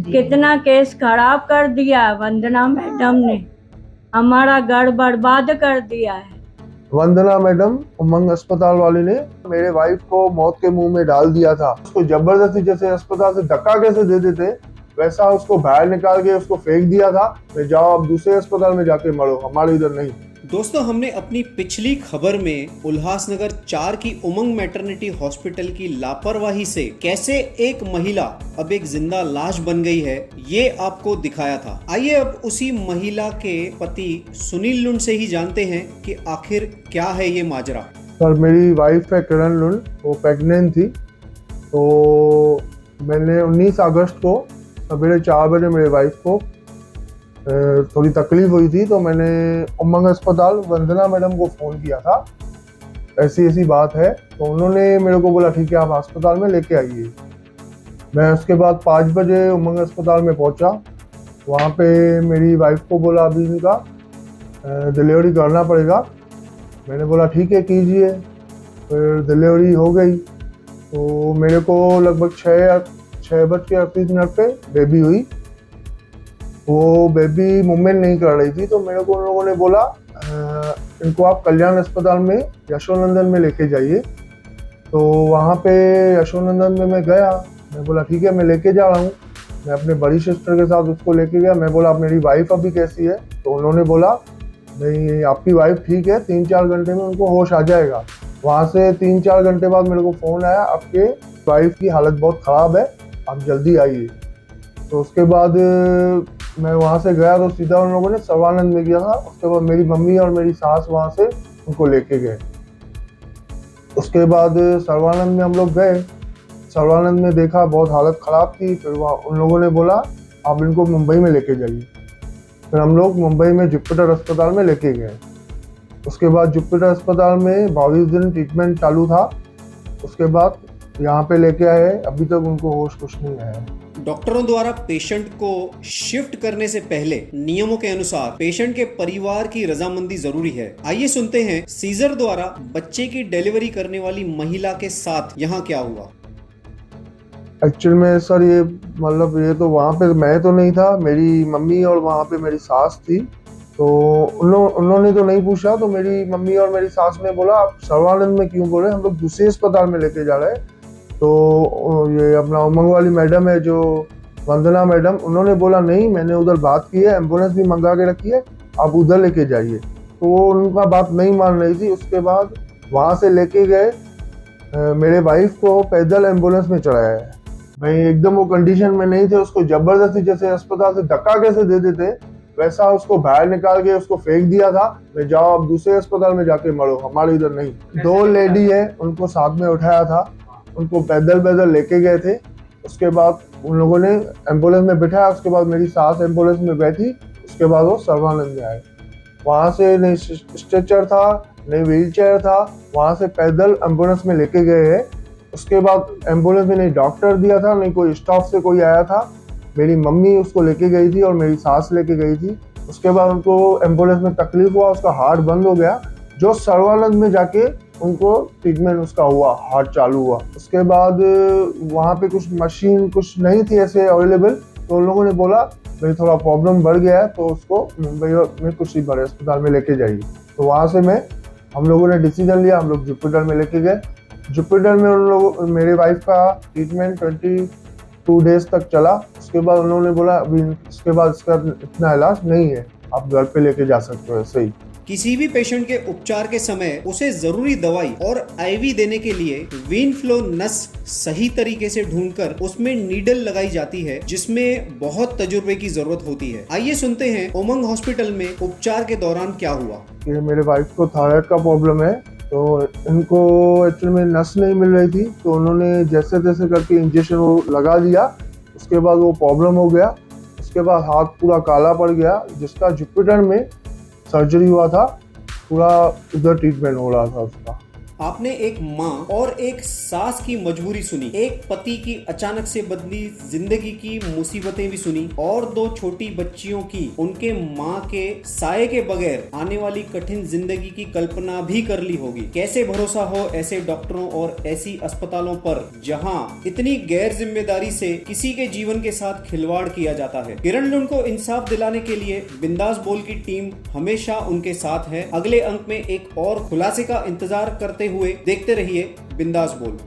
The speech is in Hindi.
कितना केस खराब कर दिया है वंदना मैडम ने, हमारा घर बर्बाद कर दिया है। वंदना मैडम उमंग अस्पताल वाली ने मेरे वाइफ को मौत के मुंह में डाल दिया था। उसको जबरदस्ती जैसे अस्पताल से धक्का कैसे दे देते वैसा उसको बाहर निकाल के उसको फेंक दिया था। मैं जाओ अब दूसरे अस्पताल में जाके मरो, हमारे इधर नहीं। दोस्तों, हमने अपनी पिछली खबर में उल्लासनगर 4 की उमंग मैटरनिटी हॉस्पिटल की लापरवाही से कैसे एक महिला अब एक जिंदा लाश बन गई है, ये आपको दिखाया था। आइए अब उसी महिला के पति सुनील लुंड से ही जानते हैं कि आखिर क्या है ये माजरा। सर, मेरी वाइफ है किरण लुंड, वो प्रेग्नेंट थी। तो मैंने 19 अगस्त को सवेरे 4 बजे मेरे वाइफ को थोड़ी तकलीफ हुई थी, तो मैंने उमंग अस्पताल वंदना मैडम को फ़ोन किया था, ऐसी ऐसी बात है। तो उन्होंने मेरे को बोला ठीक है आप अस्पताल में लेके आइए। मैं उसके बाद 5 बजे उमंग अस्पताल में पहुंचा। वहाँ पे मेरी वाइफ को बोला अभी इनका डिलीवरी करना पड़ेगा। मैंने बोला ठीक है कीजिए। फिर डिलीवरी हो गई। तो मेरे को लगभग 6:38 पे बेबी हुई। वो बेबी मूवमेंट नहीं कर रही थी, तो मेरे को उन लोगों ने बोला इनको आप कल्याण अस्पताल में यशोनंदन में लेके जाइए। तो वहाँ पे यशोनंदन में मैं गया। मैं बोला ठीक है मैं लेके जा रहा हूँ। मैं अपने बड़ी सिस्टर के साथ उसको लेके गया। मैं बोला आप मेरी वाइफ अभी कैसी है? तो उन्होंने बोला नहीं आपकी वाइफ ठीक है, 3-4 घंटे में उनको होश आ जाएगा। वहाँ से 3-4 घंटे बाद मेरे को फ़ोन आया आपके वाइफ की हालत बहुत ख़राब है, आप जल्दी आइए। तो उसके बाद मैं वहाँ से गया तो सीधा उन लोगों ने सर्वानंद में किया था। उसके बाद मेरी मम्मी और मेरी सास वहाँ से उनको लेके गए। उसके बाद सर्वानंद में हम लोग गए। सर्वानंद में देखा बहुत हालत ख़राब थी। फिर वहाँ उन लोगों ने बोला आप इनको मुंबई में लेके जाइए। फिर हम लोग मुंबई में जुपिटर अस्पताल में लेके गए। उसके बाद जुपिटर अस्पताल में 22 दिन ट्रीटमेंट चालू था। उसके बाद यहाँ पे लेके आए, अभी तक उनको होश कुछ नहीं आया। डॉक्टरों द्वारा पेशेंट को शिफ्ट करने से पहले नियमों के अनुसार पेशेंट के परिवार की रजामंदी जरूरी है। आइए सुनते हैं सीजर द्वारा बच्चे की डिलीवरी करने वाली महिला के साथ यहाँ क्या हुआ। एक्चुअल में सर ये मतलब ये तो वहाँ पे मैं तो नहीं था, मेरी मम्मी और वहाँ पे मेरी सास थी। तो उन्होंने तो नहीं पूछा। तो मेरी मम्मी और मेरी सास ने बोला आप सर्वानंद में क्यों बोले, हम लोग दूसरे अस्पताल में लेके जा रहे हैं। तो ये अपना उमंग वाली मैडम है जो वंदना मैडम, उन्होंने बोला नहीं मैंने उधर बात की है, एम्बुलेंस भी मंगा के रखी है, आप उधर लेके जाइए। तो वो उनका बात नहीं मान रही थी। उसके बाद वहाँ से लेके गए, मेरे वाइफ को पैदल एम्बुलेंस में चढ़ाया है। भाई एकदम वो कंडीशन में नहीं थे, उसको जबरदस्ती जैसे अस्पताल से धक्का कैसे दे देते वैसा उसको बाहर निकाल के उसको फेंक दिया था। मैं जाओ अब दूसरे अस्पताल में जाके मरो, हमारे इधर नहीं। 2 लेडी है उनको साथ में उठाया था, उनको पैदल लेके गए थे। उसके बाद उन लोगों ने एम्बुलेंस में बिठाया। उसके बाद मेरी सास एम्बुलेंस में बैठी। उसके बाद वो सर्वानंद में आए। वहाँ से नहीं स्ट्रेचर था नहीं व्हील चेयर था, वहाँ से पैदल एम्बुलेंस में लेके गए हैं। उसके बाद एम्बुलेंस में नहीं डॉक्टर दिया था, नहीं कोई स्टाफ से कोई आया था। मेरी मम्मी उसको लेके गई थी और मेरी सास लेके गई थी। उसके बाद उनको एम्बुलेंस में तकलीफ हुआ, उसका हार्ट बंद हो गया। जो सर्वानंद में जाके उनको ट्रीटमेंट उसका हुआ, हार्ट चालू हुआ। उसके बाद वहाँ पे कुछ मशीन कुछ नहीं थी ऐसे अवेलेबल। तो उन लोगों ने बोला भाई थोड़ा प्रॉब्लम बढ़ गया है तो उसको मुंबई में कुछ बड़े अस्पताल में लेके जाइए। तो वहाँ से हम लोगों ने डिसीजन लिया, हम लोग जुपिटर में लेके गए। जुपिटर में उन लोगों मेरे वाइफ का ट्रीटमेंट 22 डेज तक चला। उसके बाद उन्होंने बोला अभी इसके बाद इसका इतना इलाज नहीं है, आप घर पे लेके जा सकते हो ऐसे ही। किसी भी पेशेंट के उपचार के समय उसे जरूरी दवाई और आईवी देने के लिए वेन फ्लो नस सही तरीके से ढूंढकर उसमें नीडल लगाई जाती है, जिसमें बहुत तजुर्बे की जरूरत होती है। आइए सुनते हैं उमंग हॉस्पिटल में उपचार के दौरान क्या हुआ। ये मेरे वाइफ को थायराइड का प्रॉब्लम है, तो इनको एक्चुअली में नस नहीं मिल रही थी। तो उन्होंने जैसे तैसे करके इंजेक्शन वो लगा दिया। उसके बाद वो प्रॉब्लम हो गया। उसके बाद हाथ पूरा काला पड़ गया, जिसका जुपिटर में सर्जरी हुआ था, पूरा उधर ट्रीटमेंट हो रहा था उसका। आपने एक माँ और एक सास की मजबूरी सुनी, एक पति की अचानक से बदली जिंदगी की मुसीबतें भी सुनी और दो छोटी बच्चियों की उनके माँ के साये के बगैर आने वाली कठिन जिंदगी की कल्पना भी कर ली होगी। कैसे भरोसा हो ऐसे डॉक्टरों और ऐसी अस्पतालों पर जहां इतनी गैर जिम्मेदारी से किसी के जीवन के साथ खिलवाड़ किया जाता है। किरण लुंड को इंसाफ दिलाने के लिए बिंदास बोल की टीम हमेशा उनके साथ है। अगले अंक में एक और खुलासे का इंतजार करते हुए देखते रहिए बिंदास बोल।